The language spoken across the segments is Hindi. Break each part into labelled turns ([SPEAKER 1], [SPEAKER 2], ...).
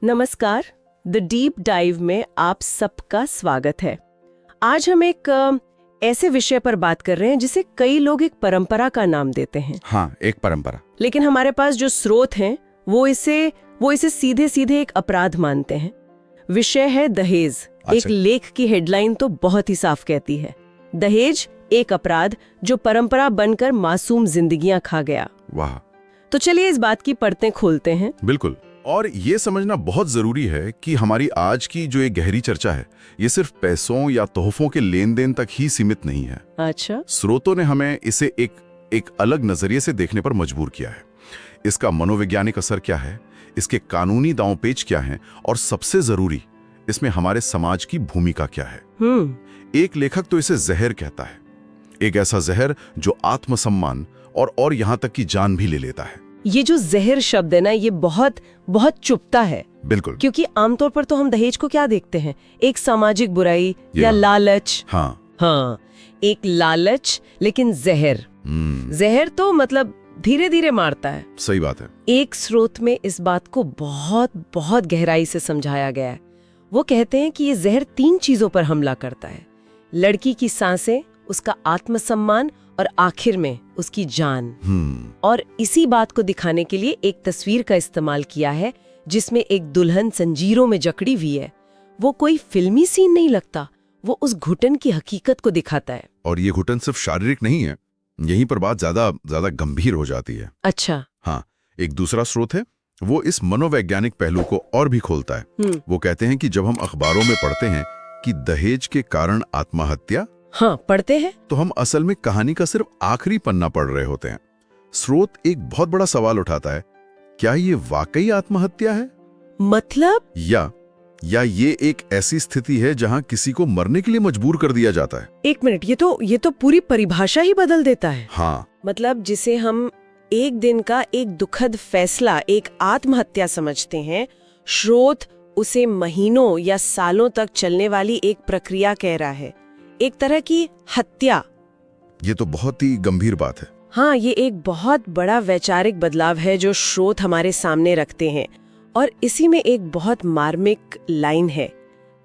[SPEAKER 1] नमस्कार, द डीप डाइव में आप सबका स्वागत है। आज हम एक ऐसे विषय पर बात कर रहे हैं जिसे कई लोग एक परंपरा का नाम देते हैं।
[SPEAKER 2] हाँ, एक परंपरा।
[SPEAKER 1] लेकिन हमारे पास जो स्रोत हैं वो इसे सीधे सीधे एक अपराध मानते हैं। विषय है दहेज। एक लेख की हेडलाइन तो बहुत ही साफ कहती है, दहेज एक अपराध जो परंपरा बनकर मासूम जिंदगियां खा गया।
[SPEAKER 2] वाह।
[SPEAKER 1] तो चलिए इस बात की परतें खोलते हैं।
[SPEAKER 2] बिल्कुल। और ये समझना बहुत जरूरी है कि हमारी आज की जो ये गहरी चर्चा है, ये सिर्फ पैसों या तोहफों के लेन देन तक ही सीमित नहीं है।
[SPEAKER 1] अच्छा।
[SPEAKER 2] स्रोतों ने हमें इसे एक अलग नजरिए से देखने पर मजबूर किया है। इसका मनोवैज्ञानिक असर क्या है, इसके कानूनी दांवपेच क्या हैं, और सबसे जरूरी, इसमें हमारे समाज की भूमिका क्या है। एक लेखक तो इसे जहर कहता है, एक ऐसा जहर जो आत्मसम्मान और यहाँ तक कि जान भी ले लेता है।
[SPEAKER 1] ये जो जहर शब्द है ना, ये बहुत बहुत चुभता है।
[SPEAKER 2] बिल्कुल।
[SPEAKER 1] क्योंकि आमतौर पर तो हम दहेज को क्या देखते हैं, एक सामाजिक बुराई या लालच। हाँ, एक लालच, लेकिन जहर जहर तो मतलब धीरे धीरे मारता है।
[SPEAKER 2] सही बात है। एक
[SPEAKER 1] स्रोत में इस बात को बहुत बहुत गहराई से समझाया गया है। वो कहते हैं कि ये जहर 3 चीजों पर हमला करता है: लड़की की सांसें, उसका आत्मसम्मान और आखिर में उसकी जान। और इसी बात को दिखाने के लिए एक तस्वीर का इस्तेमाल किया है जिसमें एक दुल्हन जंजीरों में जकड़ी हुई है। वो कोई फिल्मी सीन नहीं लगता, वो उस घुटन की हकीकत को दिखाता है।
[SPEAKER 2] और ये घुटन सिर्फ शारीरिक नहीं है, यहीं पर बात ज्यादा गंभीर हो जाती है।
[SPEAKER 1] अच्छा।
[SPEAKER 2] हाँ, एक दूसरा स्रोत है, वो इस मनोवैज्ञानिक पहलू को और भी खोलता है। वो कहते हैं कि जब हम अखबारों में पढ़ते हैं कि दहेज के कारण आत्महत्या,
[SPEAKER 1] हाँ पढ़ते हैं,
[SPEAKER 2] तो हम असल में कहानी का सिर्फ आखिरी पन्ना पढ़ रहे होते हैं। स्रोत एक बहुत बड़ा सवाल उठाता है, क्या ये वाकई आत्महत्या है?
[SPEAKER 1] मतलब
[SPEAKER 2] या ये एक ऐसी स्थिति है जहां किसी को मरने के लिए मजबूर कर दिया जाता है?
[SPEAKER 1] एक मिनट, ये तो पूरी परिभाषा ही बदल देता है।
[SPEAKER 2] हाँ,
[SPEAKER 1] मतलब जिसे हम एक दिन का एक दुखद फैसला, एक आत्महत्या समझते हैं, स्रोत उसे महीनों या सालों तक चलने वाली एक प्रक्रिया कह रहा है, एक तरह की हत्या।
[SPEAKER 2] ये तो बहुत ही गंभीर बात है।
[SPEAKER 1] हाँ, ये एक बहुत बड़ा वैचारिक बदलाव है जो स्रोत हमारे सामने रखते हैं। और इसी में एक बहुत मार्मिक लाइन है,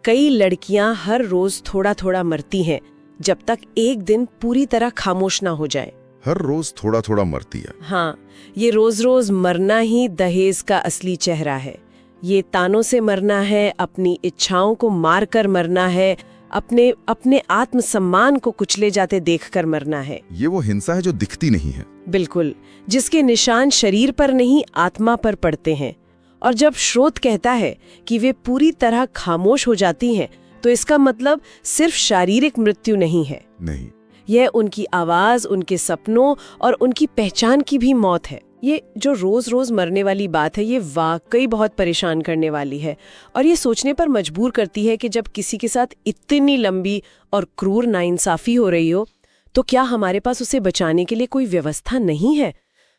[SPEAKER 1] कई लड़कियां हर रोज थोड़ा थोड़ा मरती हैं जब तक एक दिन पूरी तरह खामोश ना हो जाए।
[SPEAKER 2] हर रोज थोड़ा थोड़ा मरती है।
[SPEAKER 1] हाँ, ये रोज रोज मरना ही दहेज का असली चेहरा है। ये तानों से मरना है, अपनी इच्छाओं को मार कर मरना है, अपने आत्मसम्मान को कुचले जाते देखकर मरना है।
[SPEAKER 2] ये वो हिंसा है जो दिखती नहीं है।
[SPEAKER 1] बिल्कुल, जिसके निशान शरीर पर नहीं आत्मा पर पड़ते हैं। और जब स्रोत कहता है कि वे पूरी तरह खामोश हो जाती हैं, तो इसका मतलब सिर्फ शारीरिक मृत्यु नहीं है।
[SPEAKER 2] नहीं,
[SPEAKER 1] यह उनकी आवाज, उनके सपनों और उनकी पहचान की भी मौत है। ये जो रोज रोज मरने वाली बात है, ये वाकई बहुत परेशान करने वाली है और ये सोचने पर मजबूर करती है कि जब किसी के साथ इतनी लंबी और क्रूर नाइंसाफी हो रही हो, तो क्या हमारे पास उसे बचाने के लिए कोई व्यवस्था नहीं है?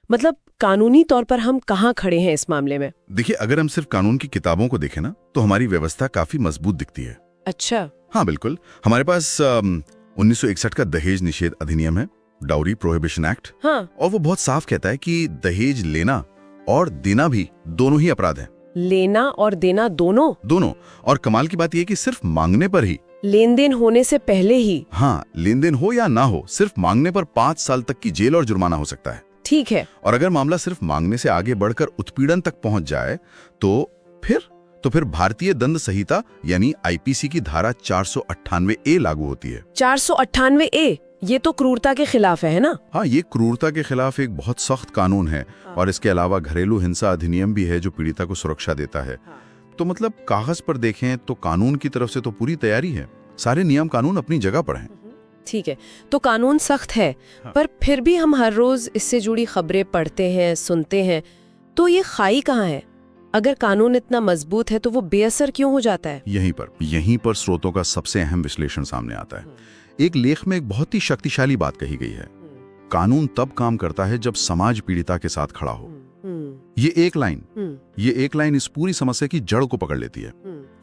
[SPEAKER 1] मतलब कानूनी तौर पर हम कहाँ खड़े हैं इस मामले में?
[SPEAKER 2] देखिए, अगर हम सिर्फ कानून की किताबों को देखें ना, तो हमारी व्यवस्था काफी मजबूत दिखती है।
[SPEAKER 1] अच्छा।
[SPEAKER 2] हाँ बिल्कुल, हमारे पास 1961 का दहेज निषेध अधिनियम है, डाउरी प्रोहिबिशन एक्ट।
[SPEAKER 1] हाँ।
[SPEAKER 2] और वो बहुत साफ कहता है कि दहेज लेना और देना भी दोनों ही अपराध हैं।
[SPEAKER 1] लेना और देना दोनों।
[SPEAKER 2] और कमाल की बात यह कि सिर्फ मांगने पर ही,
[SPEAKER 1] लेन देन होने से पहले ही।
[SPEAKER 2] हाँ, लेन देन हो या ना हो, सिर्फ मांगने पर 5 साल तक की जेल और जुर्माना हो सकता है।
[SPEAKER 1] ठीक है। और
[SPEAKER 2] अगर मामला सिर्फ मांगने से आगे बढ़कर उत्पीड़न तक पहुंच जाए तो फिर भारतीय दंड संहिता यानी आईपीसी की धारा 498A लागू होती है।
[SPEAKER 1] 498A, ये तो क्रूरता के खिलाफ है ना?
[SPEAKER 2] हाँ, ये क्रूरता के खिलाफ एक बहुत सख्त कानून है। और इसके अलावा घरेलू हिंसा अधिनियम भी है जो पीड़िता को सुरक्षा देता है। तो मतलब कागज पर देखें तो कानून की तरफ से तो पूरी तैयारी है, सारे नियम कानून अपनी जगह पर हैं।
[SPEAKER 1] ठीक है, तो कानून सख्त है। पर फिर भी हम हर रोज इससे जुड़ी खबरें पढ़ते हैं, सुनते हैं, तो ये खाई कहाँ है? अगर कानून इतना मजबूत है तो वो बेअसर क्यों हो जाता है?
[SPEAKER 2] यहीं पर स्रोतों का सबसे अहम विश्लेषण सामने आता है। एक लेख में एक बहुत ही शक्तिशाली बात कही गई है, कानून तब काम करता है जब समाज पीड़िता के साथ खड़ा हो। ये एक लाइन इस पूरी समस्या की जड़ को पकड़ लेती है।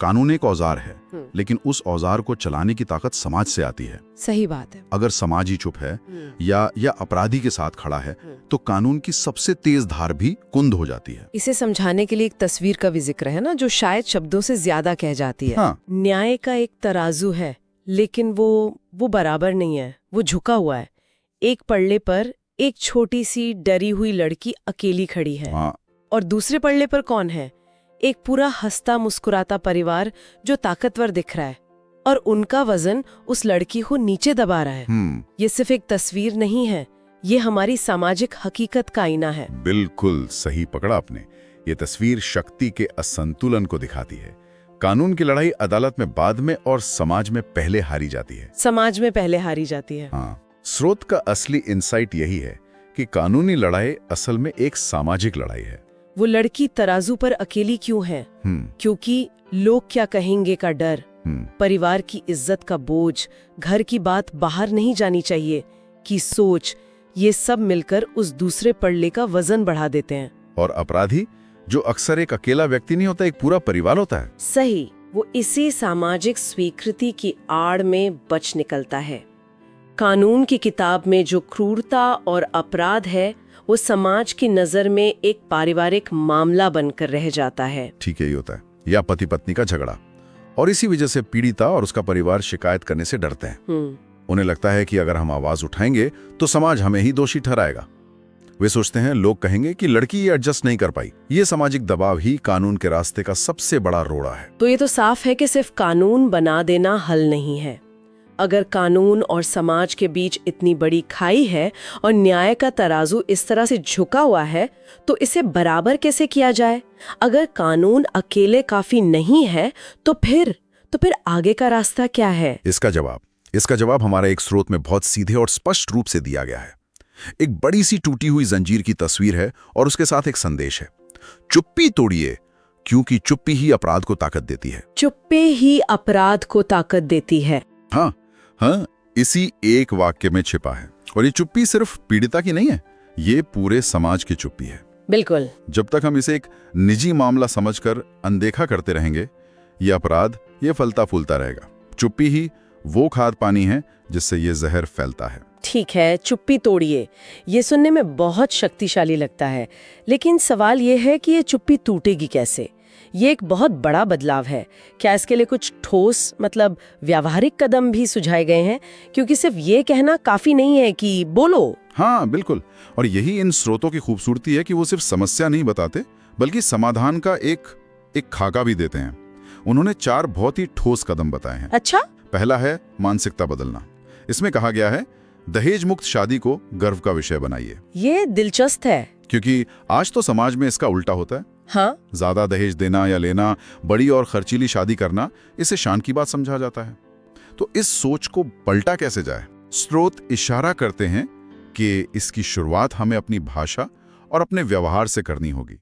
[SPEAKER 2] कानून एक औजार है, लेकिन उस औजार को चलाने की ताकत समाज से आती है।
[SPEAKER 1] सही बात है।
[SPEAKER 2] अगर समाज ही चुप है या अपराधी के साथ खड़ा है तो कानून की सबसे तेज धार भी कुंद हो जाती है।
[SPEAKER 1] इसे समझाने के लिए एक तस्वीर का भी जिक्र है ना, जो शायद शब्दों से ज्यादा कह जाती है।
[SPEAKER 2] हाँ।
[SPEAKER 1] न्याय का एक तराजू है, लेकिन वो बराबर नहीं है, वो झुका हुआ है। एक पल्ले पर एक छोटी सी डरी हुई लड़की अकेली खड़ी है।
[SPEAKER 2] हाँ।
[SPEAKER 1] और दूसरे पल्ले पर कौन है? एक पूरा हंसता मुस्कुराता परिवार जो ताकतवर दिख रहा है, और उनका वजन उस लड़की को नीचे दबा रहा है। ये सिर्फ एक तस्वीर नहीं है, ये हमारी सामाजिक हकीकत का आईना है।
[SPEAKER 2] बिल्कुल सही पकड़ा आपने। ये तस्वीर शक्ति के असंतुलन को दिखाती है। कानून की लड़ाई अदालत में बाद में और समाज में पहले हारी जाती है।
[SPEAKER 1] समाज में पहले हारी जाती है।
[SPEAKER 2] हाँ, स्रोत का असली इंसाइट यही है कि कानूनी लड़ाई असल में एक सामाजिक लड़ाई है।
[SPEAKER 1] वो लड़की तराजू पर अकेली क्यों है? क्योंकि लोग क्या कहेंगे का डर, परिवार की इज्जत का बोझ, घर की बात बाहर नहीं जानी चाहिए की सोच, ये सब मिलकर उस दूसरे पल्ले का वजन बढ़ा देते हैं।
[SPEAKER 2] और अपराधी, जो अक्सर एक अकेला व्यक्ति नहीं होता, एक पूरा परिवार होता है।
[SPEAKER 1] सही, वो इसी सामाजिक स्वीकृति की आड़ में बच निकलता है। कानून की किताब में जो क्रूरता और अपराध है, वो समाज की नजर में एक पारिवारिक मामला बनकर रह जाता है।
[SPEAKER 2] ठीक है, ये होता है, या पति पत्नी का झगड़ा। और इसी वजह से पीड़िता और उसका परिवार शिकायत करने से डरते हैं। उन्हें लगता है कि अगर हम आवाज उठाएंगे तो समाज हमें ही दोषी ठहराएगा। वे सोचते हैं लोग कहेंगे कि लड़की ये एडजस्ट नहीं कर पाई। ये सामाजिक दबाव ही कानून के रास्ते का सबसे बड़ा रोड़ा है।
[SPEAKER 1] तो ये तो साफ है कि सिर्फ कानून बना देना हल नहीं है। अगर कानून और समाज के बीच इतनी बड़ी खाई है और न्याय का तराजू इस तरह से झुका हुआ है, तो इसे बराबर कैसे किया जाए? अगर कानून अकेले काफी नहीं है तो फिर आगे का रास्ता क्या है?
[SPEAKER 2] इसका जवाब हमारा एक स्रोत में बहुत सीधे और स्पष्ट रूप से दिया गया है। एक बड़ी सी टूटी हुई जंजीर की तस्वीर है और उसके साथ एक संदेश है, चुप्पी तोड़िए, क्योंकि चुप्पी ही अपराध को ताकत देती है।
[SPEAKER 1] चुप्पी ही अपराध को ताकत देती है।
[SPEAKER 2] हाँ, इसी एक वाक्य में छिपा है। और ये चुप्पी सिर्फ पीड़िता की नहीं है, ये पूरे समाज की चुप्पी है।
[SPEAKER 1] बिल्कुल।
[SPEAKER 2] जब तक हम इसे एक निजी मामला समझकर अनदेखा करते रहेंगे, ये अपराध ये फलता फूलता रहेगा। चुप्पी ही वो खाद पानी है जिससे ये जहर फैलता है।
[SPEAKER 1] ठीक है, चुप्पी तोड़िए, ये सुनने में बहुत शक्तिशाली लगता है, लेकिन सवाल ये है कि ये चुप्पी टूटेगी कैसे? ये एक बहुत बड़ा बदलाव है। क्या इसके लिए कुछ ठोस, मतलब व्यावहारिक कदम भी सुझाए गए हैं? क्योंकि सिर्फ ये कहना काफी नहीं है कि बोलो।
[SPEAKER 2] हाँ बिल्कुल, और यही इन स्रोतों की खूबसूरती है कि वो सिर्फ समस्या नहीं बताते, बल्कि समाधान का एक खाका भी देते हैं। उन्होंने 4 बहुत ही ठोस कदम बताए हैं।
[SPEAKER 1] अच्छा।
[SPEAKER 2] पहला है मानसिकता बदलना। इसमें कहा गया है, दहेज मुक्त शादी को गर्व का विषय बनाइए।
[SPEAKER 1] ये दिलचस्प है,
[SPEAKER 2] क्योंकि आज तो समाज में इसका उल्टा होता है।
[SPEAKER 1] हाँ,
[SPEAKER 2] ज्यादा दहेज देना या लेना, बड़ी और खर्चीली शादी करना, इसे शान की बात समझा जाता है। तो इस सोच को पलटा कैसे जाए? स्रोत इशारा करते हैं कि इसकी शुरुआत हमें अपनी भाषा और अपने व्यवहार से करनी होगी।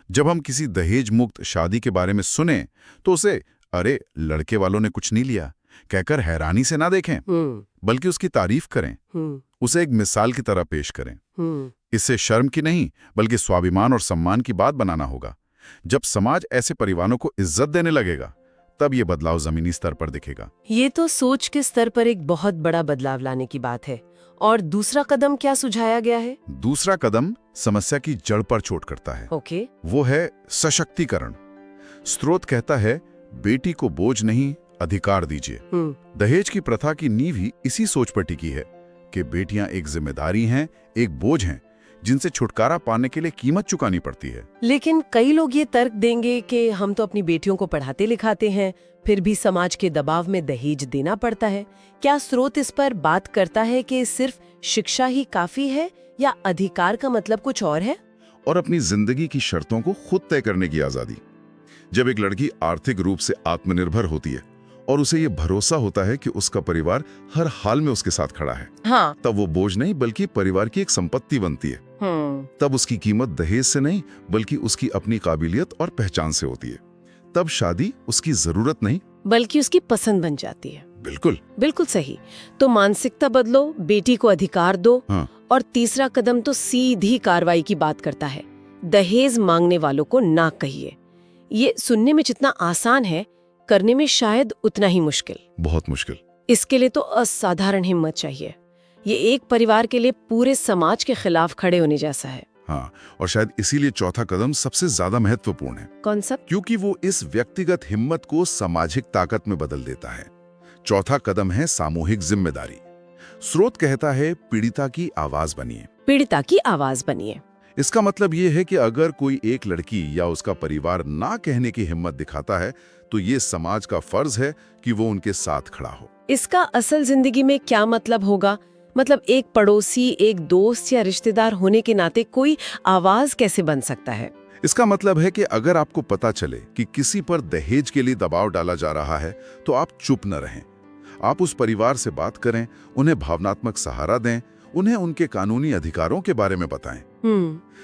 [SPEAKER 2] जब हम किसी दहेज मुक्त शादी के बारे में सुने तो उसे अरे लड़के वालों ने कुछ नहीं लिया कहकर हैरानी से ना देखें, बल्कि उसकी तारीफ करें, उसे एक मिसाल की तरह पेश करें। इससे शर्म की नहीं, बल्कि स्वाभिमान और सम्मान की बात बनाना होगा। जब समाज ऐसे परिवारों को इज्जत देने लगेगा, तब ये बदलाव जमीनी स्तर पर दिखेगा।
[SPEAKER 1] ये तो सोच के स्तर पर एक बहुत बड़ा बदलाव लाने की बात है। और दूसरा कदम क्या सुझाया गया है?
[SPEAKER 2] दूसरा कदम समस्या की जड़ पर चोट करता है।
[SPEAKER 1] ओके।
[SPEAKER 2] वो है सशक्तिकरण। स्रोत कहता है, बेटी को बोझ नहीं, अधिकार दीजिए। दहेज की प्रथा की नींव ही इसी सोच पर टिकी है कि बेटियां एक जिम्मेदारी हैं, एक बोझ हैं, जिनसे छुटकारा पाने के लिए कीमत चुकानी पड़ती है।
[SPEAKER 1] लेकिन कई लोग ये तर्क देंगे कि हम तो अपनी बेटियों को पढ़ाते लिखाते हैं, फिर भी समाज के दबाव में दहेज देना पड़ता है। क्या स्रोत इस पर बात करता है कि सिर्फ शिक्षा ही काफी है, या अधिकार का मतलब कुछ और है?
[SPEAKER 2] और अपनी जिंदगी की शर्तों को खुद तय करने की आजादी। जब एक लड़की आर्थिक रूप से आत्मनिर्भर होती है और उसे ये भरोसा होता है कि उसका परिवार हर हाल में उसके साथ खड़ा है,
[SPEAKER 1] हाँ,
[SPEAKER 2] तब वो बोझ नहीं बल्कि परिवार की एक संपत्ति बनती है। तब उसकी कीमत दहेज से नहीं, बल्कि उसकी अपनी काबिलियत और पहचान से होती है। तब शादी उसकी जरूरत नहीं,
[SPEAKER 1] बल्कि उसकी पसंद बन जाती है।
[SPEAKER 2] बिल्कुल
[SPEAKER 1] बिल्कुल सही। तो मानसिकता बदलो, बेटी को अधिकार दो।
[SPEAKER 2] हाँ।
[SPEAKER 1] और तीसरा कदम तो सीधी कार्रवाई की बात करता है, दहेज मांगने वालों को ना कहिए। ये सुनने में जितना आसान है, करने में शायद उतना ही मुश्किल।
[SPEAKER 2] बहुत मुश्किल।
[SPEAKER 1] इसके लिए तो असाधारण हिम्मत चाहिए। ये एक परिवार के लिए पूरे समाज के खिलाफ खड़े होने जैसा है।
[SPEAKER 2] हाँ, और शायद इसीलिए चौथा कदम सबसे ज्यादा महत्वपूर्ण है।
[SPEAKER 1] कौन सा?
[SPEAKER 2] क्योंकि वो इस व्यक्तिगत हिम्मत को सामाजिक ताकत में बदल देता है। चौथा कदम है सामूहिक जिम्मेदारी। स्रोत कहता है पीड़िता की आवाज बनिए।
[SPEAKER 1] पीड़िता की आवाज बनिए।
[SPEAKER 2] इसका मतलब ये है कि अगर कोई एक लड़की या उसका परिवार ना कहने की हिम्मत दिखाता है तो ये समाज का फर्ज है कि वो उनके साथ खड़ा हो।
[SPEAKER 1] इसका असल जिंदगी में क्या मतलब होगा? मतलब एक पड़ोसी, एक दोस्त या रिश्तेदार होने के नाते कोई आवाज कैसे बन सकता है?
[SPEAKER 2] इसका मतलब है कि अगर आपको पता चले कि किसी पर दहेज के लिए दबाव डाला जा रहा है तो आप चुप न रहें। आप उस परिवार से बात करें, उन्हें भावनात्मक सहारा दें, उन्हें उनके कानूनी अधिकारों के बारे में बताएं।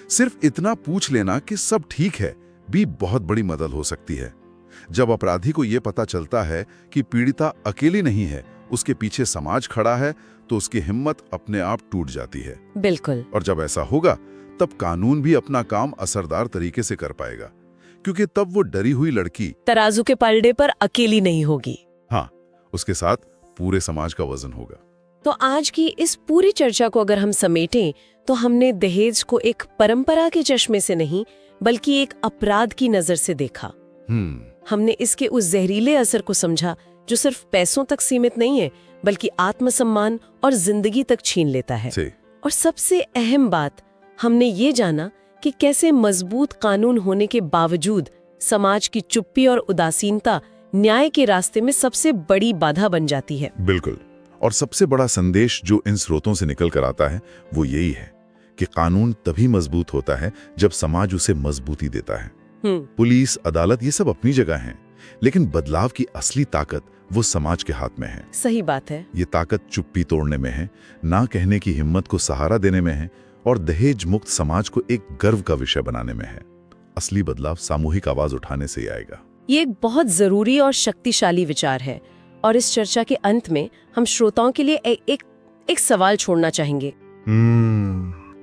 [SPEAKER 2] सिर्फ इतना पूछ लेना कि सब ठीक है भी बहुत बड़ी मदद हो सकती है। जब अपराधी को यह पता चलता है कि पीड़िता अकेली नहीं है, उसके पीछे समाज खड़ा है, तो उसकी हिम्मत अपने आप टूट जाती है।
[SPEAKER 1] बिल्कुल।
[SPEAKER 2] और जब ऐसा होगा तब कानून भी अपना काम असरदार तरीके से कर पाएगा, क्योंकि तब वो डरी हुई लड़की
[SPEAKER 1] तराजू के पलड़े पर अकेली नहीं होगी।
[SPEAKER 2] हाँ, उसके साथ पूरे समाज का वजन होगा।
[SPEAKER 1] तो आज की इस पूरी चर्चा को अगर हम समेटें तो हमने दहेज को एक परंपरा के चश्मे से नहीं बल्कि एक अपराध की नजर से देखा। हमने इसके उस जहरीले असर को समझा जो सिर्फ पैसों तक सीमित नहीं है बल्कि आत्मसम्मान और जिंदगी तक छीन लेता है। और सबसे अहम बात, हमने ये जाना कि कैसे मजबूत कानून होने के बावजूद समाज की चुप्पी और उदासीनता न्याय के रास्ते में सबसे बड़ी बाधा बन जाती है।
[SPEAKER 2] बिल्कुल। और सबसे बड़ा संदेश जो इन स्रोतों से निकल कर आता है वो यही है कि कानून तभी मजबूत होता है जब समाज उसे मजबूती देता है। पुलिस, अदालत, ये सब अपनी जगह हैं, लेकिन बदलाव की असली ताकत वो समाज के हाथ में है।
[SPEAKER 1] सही बात है।
[SPEAKER 2] ये ताकत चुप्पी तोड़ने में है, ना कहने की हिम्मत को सहारा देने में है, और दहेज मुक्त समाज को एक गर्व का विषय बनाने में है। असली बदलाव सामूहिक आवाज उठाने से ही आएगा। ये
[SPEAKER 1] एक बहुत जरूरी और शक्तिशाली विचार है। और इस चर्चा के अंत में हम श्रोताओं के लिए एक सवाल छोड़ना चाहेंगे।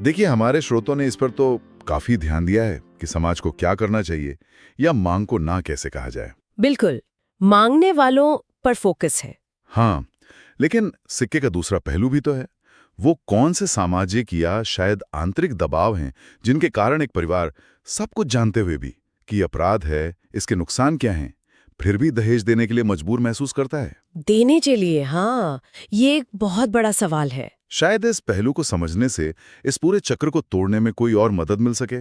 [SPEAKER 2] देखिए, हमारे श्रोतों ने इस पर तो काफी ध्यान दिया है कि समाज को क्या करना चाहिए या मांग को ना कैसे कहा जाए।
[SPEAKER 1] बिल्कुल, मांगने वालों पर फोकस है।
[SPEAKER 2] हाँ, लेकिन सिक्के का दूसरा पहलू भी तो है। वो कौन से सामाजिक या शायद आंतरिक दबाव हैं जिनके कारण एक परिवार सब कुछ जानते हुए भी कि अपराध है, इसके नुकसान क्या हैं, फिर भी दहेज देने के लिए मजबूर महसूस करता है?
[SPEAKER 1] देने के लिए, हाँ, ये एक बहुत बड़ा सवाल है।
[SPEAKER 2] शायद इस पहलू को समझने से इस पूरे चक्र को तोड़ने में कोई और मदद मिल सके।